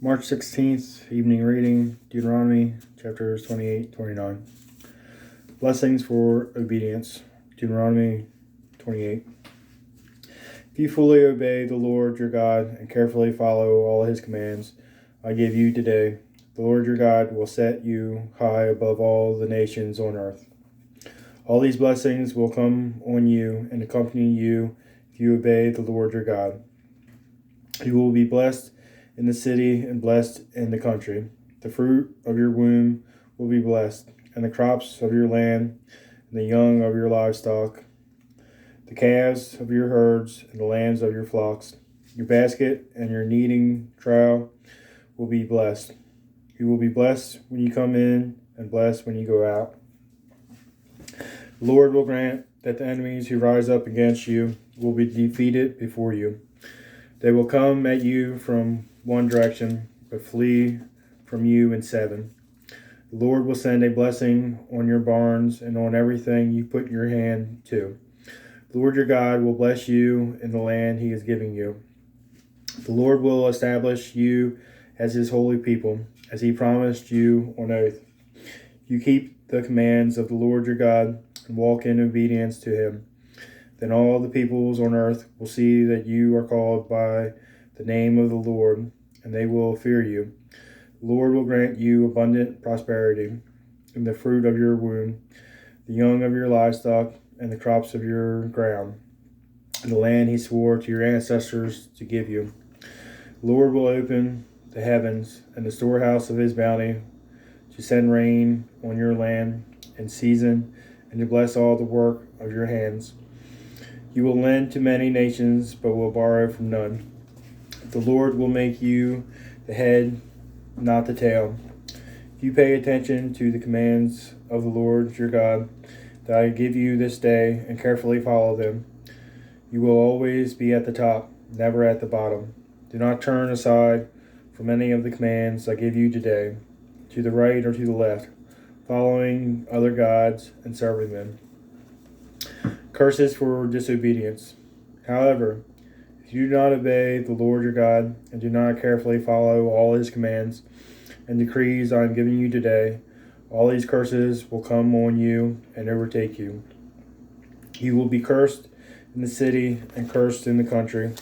March 16th, evening reading, Deuteronomy chapters 28-29. Blessings for obedience, Deuteronomy 28. If you fully obey the Lord your God and carefully follow all his commands I give you today, the Lord your God will set you high above all the nations on earth. All these blessings will come on you and accompany you if you obey the Lord your God. You will be blessed in the city and blessed in the country. The fruit of your womb will be blessed, and the crops of your land, and the young of your livestock, the calves of your herds, and the lambs of your flocks. Your basket and your kneading trough will be blessed. You will be blessed when you come in, and blessed when you go out. The Lord will grant that the enemies who rise up against you will be defeated before you. They will come at you from one direction, but flee from you in seven. The Lord will send a blessing on your barns and on everything you put your hand to. The Lord your God will bless you in the land he is giving you. The Lord will establish you as his holy people, as he promised you on oath. If you keep the commands of the Lord your God and walk in obedience to him, then all the peoples on earth will see that you are called by the name of the Lord, and they will fear you. The Lord will grant you abundant prosperity in the fruit of your womb, the young of your livestock, and the crops of your ground, in the land he swore to your ancestors to give you. The Lord will open the heavens and the storehouse of his bounty to send rain on your land in season and to bless all the work of your hands. You will lend to many nations, but will borrow from none. The Lord will make you the head, not the tail. If you pay attention to the commands of the Lord your God that I give you this day and carefully follow them, you will always be at the top, never at the bottom. Do not turn aside from any of the commands I give you today, to the right or to the left, following other gods and serving them. Curses for disobedience. However, if you do not obey the Lord your God and do not carefully follow all his commands and decrees I am giving you today, all these curses will come on you and overtake you. You will be cursed in the city and cursed in the country.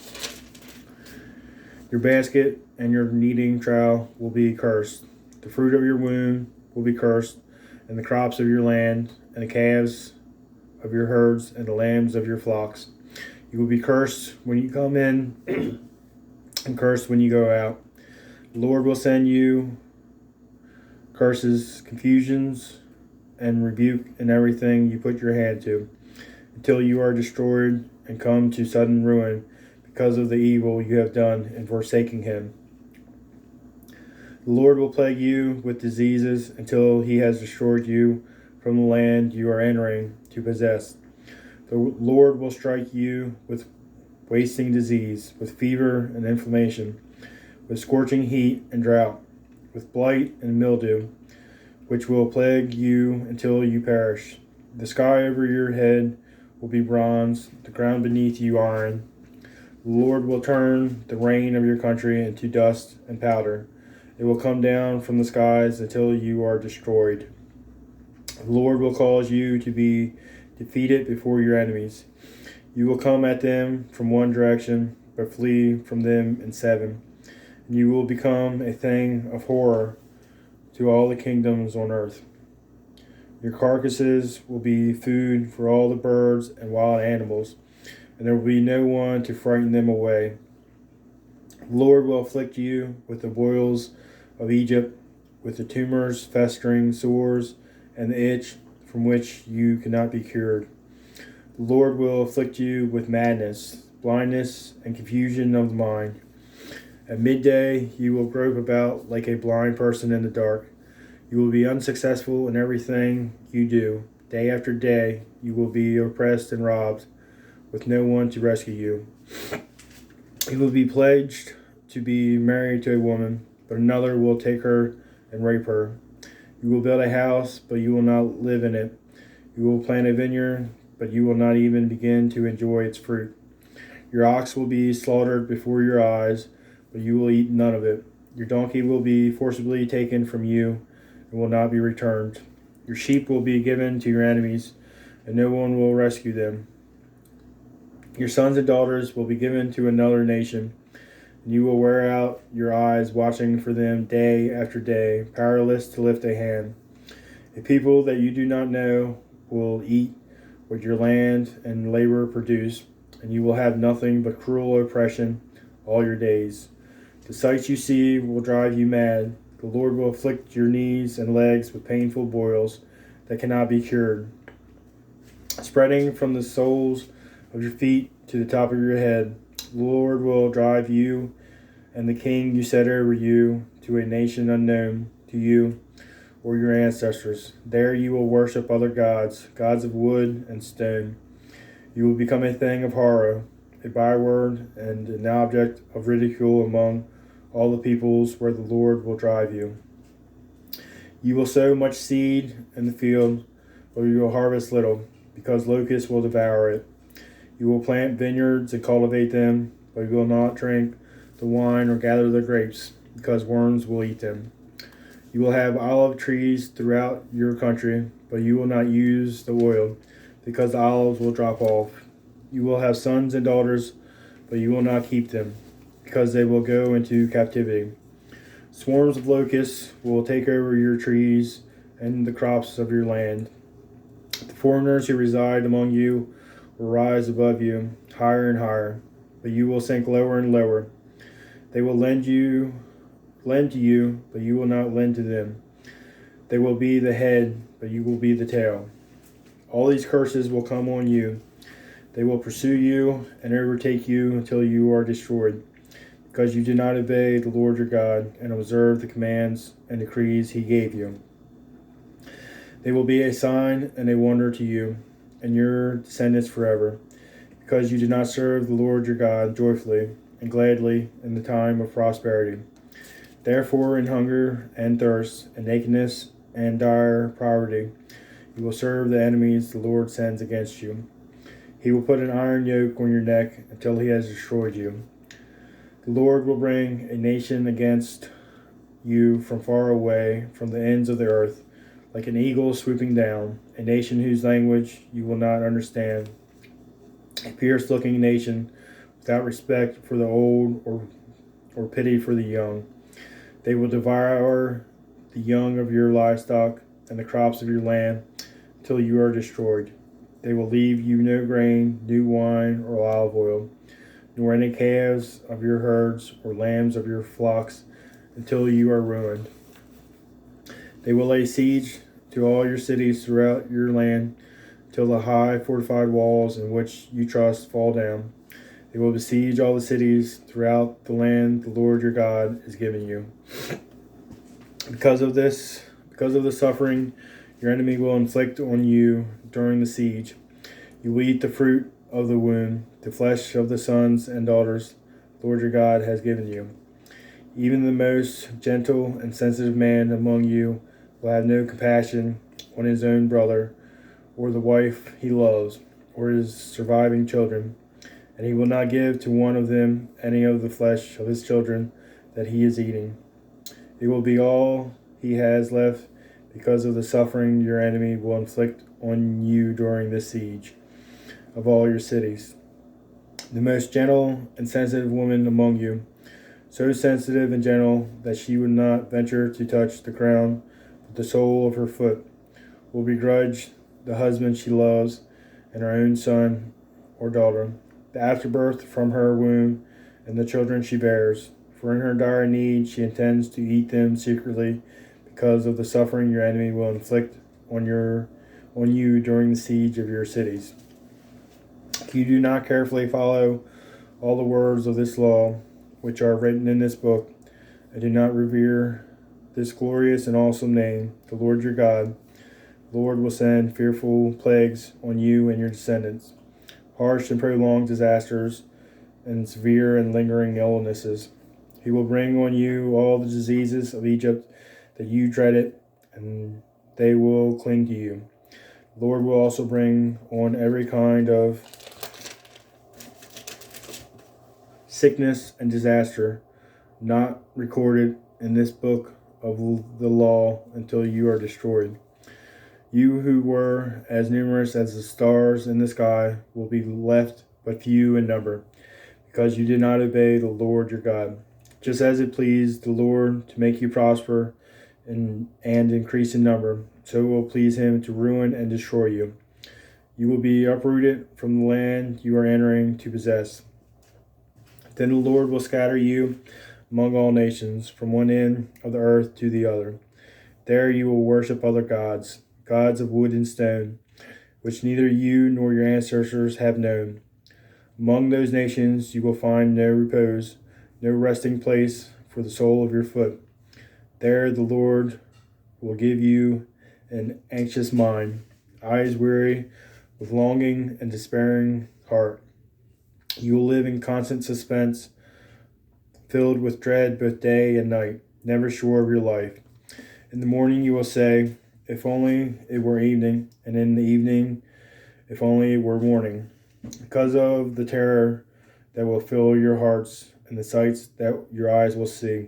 Your basket and your kneading trough will be cursed. The fruit of your womb will be cursed, and the crops of your land, and the calves of your herds, and the lambs of your flocks. You will be cursed when you come in, and cursed when you go out. The Lord will send you curses, confusions, and rebuke in everything you put your hand to, until you are destroyed and come to sudden ruin because of the evil you have done in forsaking him. The Lord will plague you with diseases until he has destroyed you from the land you are entering to possess. The Lord will strike you with wasting disease, with fever and inflammation, with scorching heat and drought, with blight and mildew, which will plague you until you perish. The sky over your head will be bronze, the ground beneath you iron. The Lord will turn the rain of your country into dust and powder. It will come down from the skies until you are destroyed. The Lord will cause you to be defeated before your enemies. You will come at them from one direction, but flee from them in seven. And you will become a thing of horror to all the kingdoms on earth. Your carcasses will be food for all the birds and wild animals, and there will be no one to frighten them away. The Lord will afflict you with the boils of Egypt, with the tumors, festering sores, and the itch from which you cannot be cured. The Lord will afflict you with madness, blindness, and confusion of the mind. At midday you will grope about like a blind person in the dark. You will be unsuccessful in everything you do. Day after day you will be oppressed and robbed, with no one to rescue you. You will be pledged to be married to a woman, but another will take her and rape her. You will build a house, but you will not live in it. You will plant a vineyard, but you will not even begin to enjoy its fruit. Your ox will be slaughtered before your eyes, but you will eat none of it. Your donkey will be forcibly taken from you and will not be returned. Your sheep will be given to your enemies, and no one will rescue them. Your sons and daughters will be given to another nation, and you will wear out your eyes watching for them day after day, powerless to lift a hand. A people that you do not know will eat what your land and labor produce, and you will have nothing but cruel oppression all your days. The sights you see will drive you mad. The Lord will afflict your knees and legs with painful boils that cannot be cured, spreading from the soles of your feet to the top of your head. The Lord will drive you and the king you set over you to a nation unknown to you or your ancestors. There you will worship other gods, gods of wood and stone. You will become a thing of horror, a byword and an object of ridicule among all the peoples where the Lord will drive you. You will sow much seed in the field, but you will harvest little, because locusts will devour it. You will plant vineyards and cultivate them, but you will not drink the wine or gather the grapes, because worms will eat them. You will have olive trees throughout your country, but you will not use the oil, because the olives will drop off. You will have sons and daughters, but you will not keep them, because they will go into captivity. Swarms of locusts will take over your trees and the crops of your land. The foreigners who reside among you will rise above you, higher and higher, but you will sink lower and lower. They will lend to you, but you will not lend to them. They will be the head, but you will be the tail. All these curses will come on you. They will pursue you and overtake you until you are destroyed, because you did not obey the Lord your God and observe the commands and decrees he gave you. They will be a sign and a wonder to you and your descendants forever, because you did not serve the Lord your God joyfully and gladly in the time of prosperity. Therefore, in hunger and thirst, and nakedness and dire poverty, you will serve the enemies the Lord sends against you. He will put an iron yoke on your neck until he has destroyed you. The Lord will bring a nation against you from far away, from the ends of the earth, like an eagle swooping down, a nation whose language you will not understand, a fierce-looking nation without respect for the old or pity for the young. They will devour the young of your livestock and the crops of your land until you are destroyed. They will leave you no grain, new wine, or olive oil, nor any calves of your herds or lambs of your flocks until you are ruined. They will lay siege to all your cities throughout your land till the high fortified walls in which you trust fall down. They will besiege all the cities throughout the land the Lord your God is giving you. Because of the suffering your enemy will inflict on you during the siege, you will eat the fruit of the womb, the flesh of the sons and daughters the Lord your God has given you. Even the most gentle and sensitive man among you will have no compassion on his own brother, or the wife he loves, or his surviving children, and he will not give to one of them any of the flesh of his children that he is eating. It will be all he has left because of the suffering your enemy will inflict on you during the siege of all your cities. The most gentle and sensitive woman among you, so sensitive and gentle that she would not venture to touch the ground with the sole of her foot, will begrudge the husband she loves and her own son or daughter, the afterbirth from her womb, and the children she bears. For in her dire need she intends to eat them secretly, because of the suffering your enemy will inflict on you during the siege of your cities. If you do not carefully follow all the words of this law, which are written in this book, and do not revere this glorious and awesome name, the Lord your God, the Lord will send fearful plagues on you and your descendants, harsh and prolonged disasters, and severe and lingering illnesses. He will bring on you all the diseases of Egypt that you dreaded, and they will cling to you. The Lord will also bring on every kind of sickness and disaster not recorded in this book of the law until you are destroyed. You who were as numerous as the stars in the sky will be left but few in number, because you did not obey the Lord your God. Just as it pleased the Lord to make you prosper and increase in number, so it will please him to ruin and destroy you. You will be uprooted from the land you are entering to possess. Then the Lord will scatter you among all nations, from one end of the earth to the other. There you will worship other gods, gods of wood and stone, which neither you nor your ancestors have known. Among those nations you will find no repose, no resting place for the sole of your foot. There the Lord will give you an anxious mind, eyes weary with longing and despairing heart. You will live in constant suspense, filled with dread both day and night, never sure of your life. In the morning you will say, if only it were evening, and in the evening, if only it were morning, because of the terror that will fill your hearts and the sights that your eyes will see.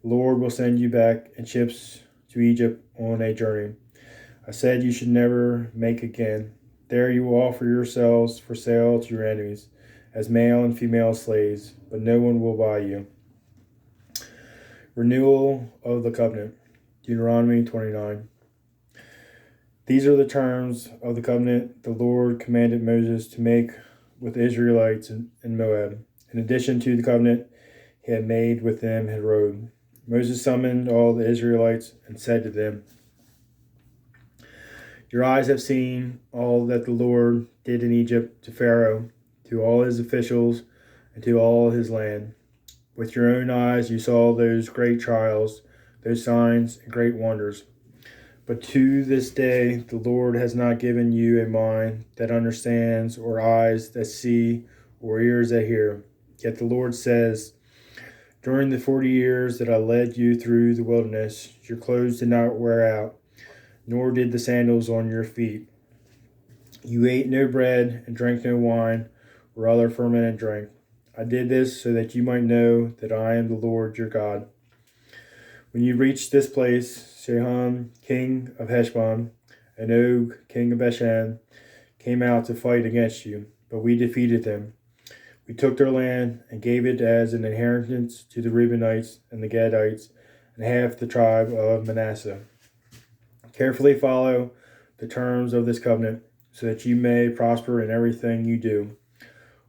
The Lord will send you back in ships to Egypt on a journey I said you should never make again. There you will offer yourselves for sale to your enemies, as male and female slaves, but no one will buy you. Renewal of the covenant. Dueteronomy 29. These are the terms of the covenant the Lord commanded Moses to make with the Israelites in Moab, in addition to the covenant he had made with them at Horeb. Moses summoned all the Israelites and said to them, your eyes have seen all that the Lord did in Egypt to Pharaoh, to all his officials, and to all his land. With your own eyes you saw those great trials, those signs and great wonders. But to this day the Lord has not given you a mind that understands, or eyes that see, or ears that hear. Yet the Lord says, during the 40 years that I led you through the wilderness, your clothes did not wear out, nor did the sandals on your feet. You ate no bread and drank no wine or other fermented drink. I did this so that you might know that I am the Lord your God. When you reached this place, Sihon, king of Heshbon, and Og, king of Bashan, came out to fight against you, but we defeated them. We took their land and gave it as an inheritance to the Reubenites and the Gadites and half the tribe of Manasseh. Carefully follow the terms of this covenant, so that you may prosper in everything you do.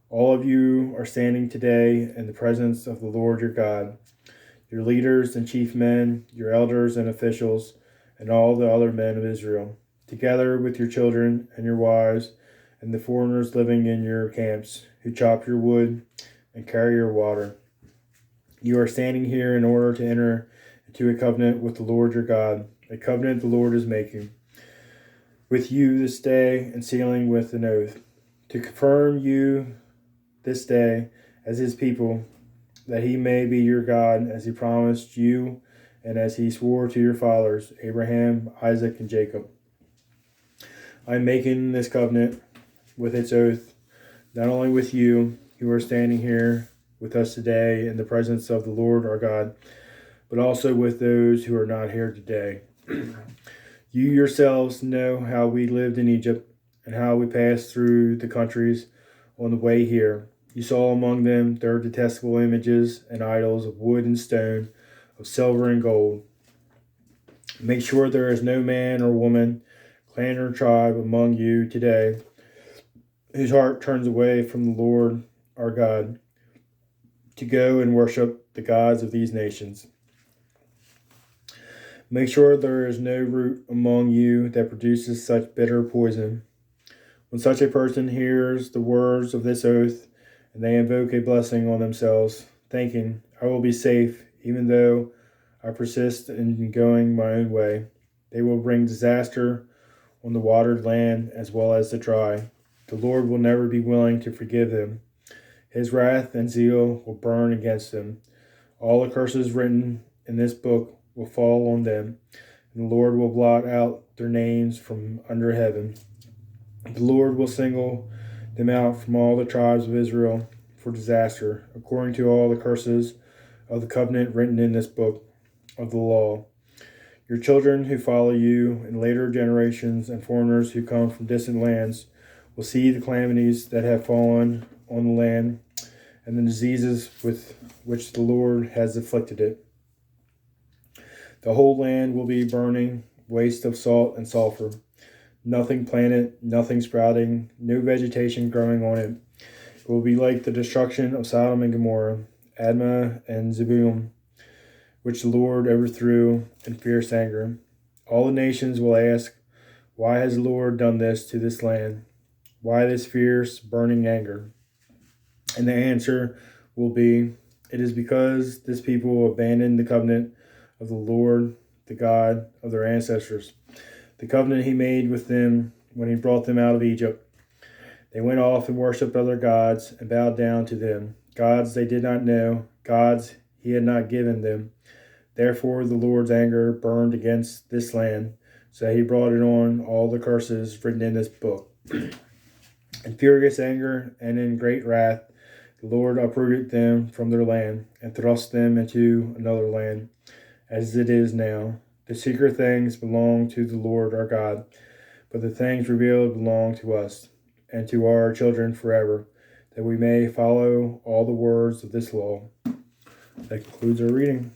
All of you are standing today in the presence of the Lord your God, your leaders and chief men, your elders and officials, and all the other men of Israel, together with your children and your wives, and the foreigners living in your camps, who chop your wood and carry your water. You are standing here in order to enter into a covenant with the Lord your God, a covenant the Lord is making with you this day and sealing with an oath, to confirm you this day as his people, that he may be your God as he promised you and as he swore to your fathers, Abraham, Isaac, and Jacob. I am making this covenant with its oath, not only with you who are standing here with us today in the presence of the Lord our God, but also with those who are not here today. You yourselves know how we lived in Egypt and how we passed through the countries on the way here. You saw among them their detestable images and idols of wood and stone, of silver and gold. Make sure there is no man or woman, clan or tribe among you today whose heart turns away from the Lord our God to go and worship the gods of these nations. Make sure there is no root among you that produces such bitter poison. When such a person hears the words of this oath, and they invoke a blessing on themselves, thinking, I will be safe, even though I persist in going my own way, they will bring disaster on the watered land as well as the dry. The Lord will never be willing to forgive them. His wrath and zeal will burn against them. All the curses written in this book will fall on them, and the Lord will blot out their names from under heaven. The Lord will single them out from all the tribes of Israel for disaster, according to all the curses of the covenant written in this book of the law. Your children who follow you in later generations and foreigners who come from distant lands will see the calamities that have fallen on the land and the diseases with which the Lord has afflicted it. The whole land will be burning, waste of salt and sulfur. Nothing planted, nothing sprouting, no vegetation growing on it. It will be like the destruction of Sodom and Gomorrah, Admah and Zeboim, which the Lord overthrew in fierce anger. All the nations will ask, why has the Lord done this to this land? Why this fierce, burning anger? And the answer will be, it is because this people abandoned the covenant of the Lord, the God of their ancestors, the covenant he made with them when he brought them out of Egypt. They went off and worshipped other gods and bowed down to them, gods they did not know, gods he had not given them. Therefore the Lord's anger burned against this land, so he brought it on all the curses written in this book. In furious anger and in great wrath, the Lord uprooted them from their land and thrust them into another land, as it is now. The secret things belong to the Lord our God, but the things revealed belong to us and to our children forever, that we may follow all the words of this law. That concludes our reading.